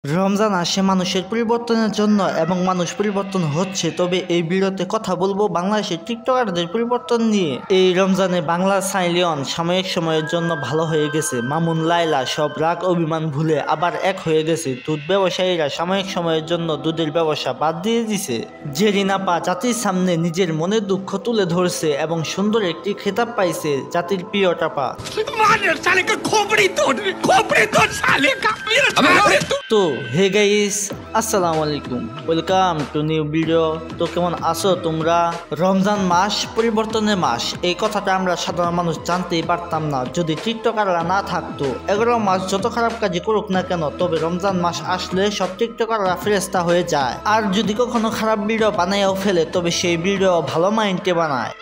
রমজান আসে মানুষের পরিবর্তনের জন্য এবং মানুষ পরিবর্তন হচ্ছে। তবে এই ভিডিওতে কথা বলবো বাংলাদেশের টিকটকারদের পরিবর্তন নিয়ে। এই রমজানে বাংলার সানি লিওন সাময়িক সময়ের জন্য ভালো হয়ে গেছে। মামুন লায়লা সব রাগ অভিমান ভুলে আবার এক হয়ে গেছে। দুধ ব্যবসায়ীরা সাময়িক সময়ের জন্য দুধের ব্যবসা বাদ দিয়ে দিছে। জেরিন আপা জাতির সামনে নিজের মনের দুঃখ তুলে ধরছে এবং সুন্দর একটি খেতাব পাইছে জাতির প্রিয় টাপা। তো হে গাইস, আসসালামু আলাইকুম, ওয়েলকাম টু নিউ ভিডিও। তো কেমন আছো তোমরা? রমজান মাস পরিবর্তনের মাস, এই কথাটা আমরা সাধারণ মানুষ জানতেই পারতাম না যদি টিকটকাররা না থাকতো। 11 মাস যত খারাপ কাজই করুক না কেন, তবে রমজান মাস আসলে সব টিকটকাররা ফেরেস্তা হয়ে যায়। আর যদি কখনো খারাপ ভিডিও বানাইও ফেলে, তবে সেই ভিডিও ভালো মাইন্ডে বানায়।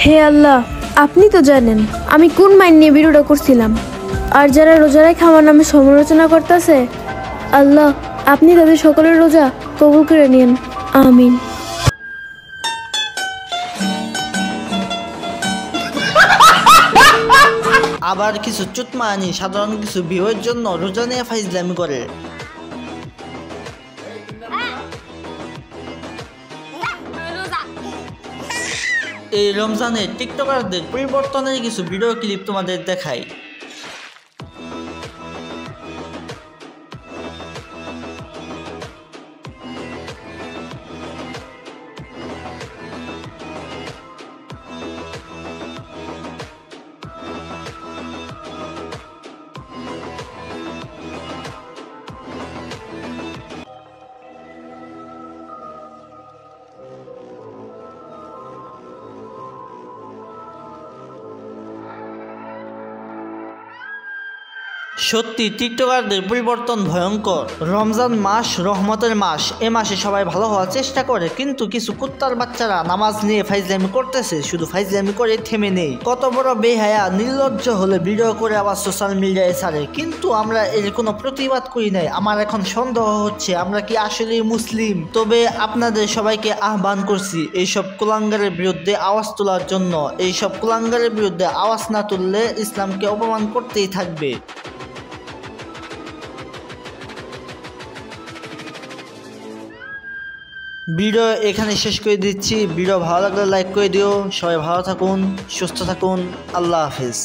হে আল্লাহ, আপনি তো জানেন আমি কোন মাইন্ড নিয়ে ভিডিওটা করছিলাম। আর যারা রোজা রেখে আমার নামে সমালোচনা করতেছে, আল্লাহ আপনি তাদের সকলের রোজা কবুল করে নিন, আমিন। আবার কিছু চুতমানি সাধারণ কিছু ভিউয়ের জন্য রোজা নিয়ে ফাইজলামি করে। এই রমজানে টিকটকারদের পরিবর্তনের কিছু ভিডিও ক্লিপ তোমাদের দেখাই। সত্যি টিকটকারদের পরিবর্তন ভয়ঙ্কর। রমজান মাস রহমতের মাস, এ মাসে সবাই ভালো হওয়ার চেষ্টা করে, কিন্তু কিছু কুত্তার বাচ্চারা নামাজ নিয়ে ফাইজলামি করতেছে, শুধু ফাইজলামি করে থেমে নেই। কত বড় বেহায়া নির্লজ্জ হলে ভিডিও করে আবার সোশ্যাল মিডিয়ায় ছাড়ে, কিন্তু আমরা এর কোনো প্রতিবাদ করি নাই। আমার এখন সন্দেহ হচ্ছে আমরা কি আসলে মুসলিম। তবে আপনাদের সবাইকে আহ্বান করছি এইসব কুলাঙ্গারের বিরুদ্ধে আওয়াজ তোলার জন্য। এইসব কুলাঙ্গারের বিরুদ্ধে আওয়াজ না তুললে ইসলামকে অপমান করতেই থাকবে। ভিডিও এখানে শেষ করে দিচ্ছি। ভিডিও ভালো লাগলে লাইক করে দিও। সবাই ভালো থাকুন, সুস্থ থাকুন, আল্লাহ হাফেজ।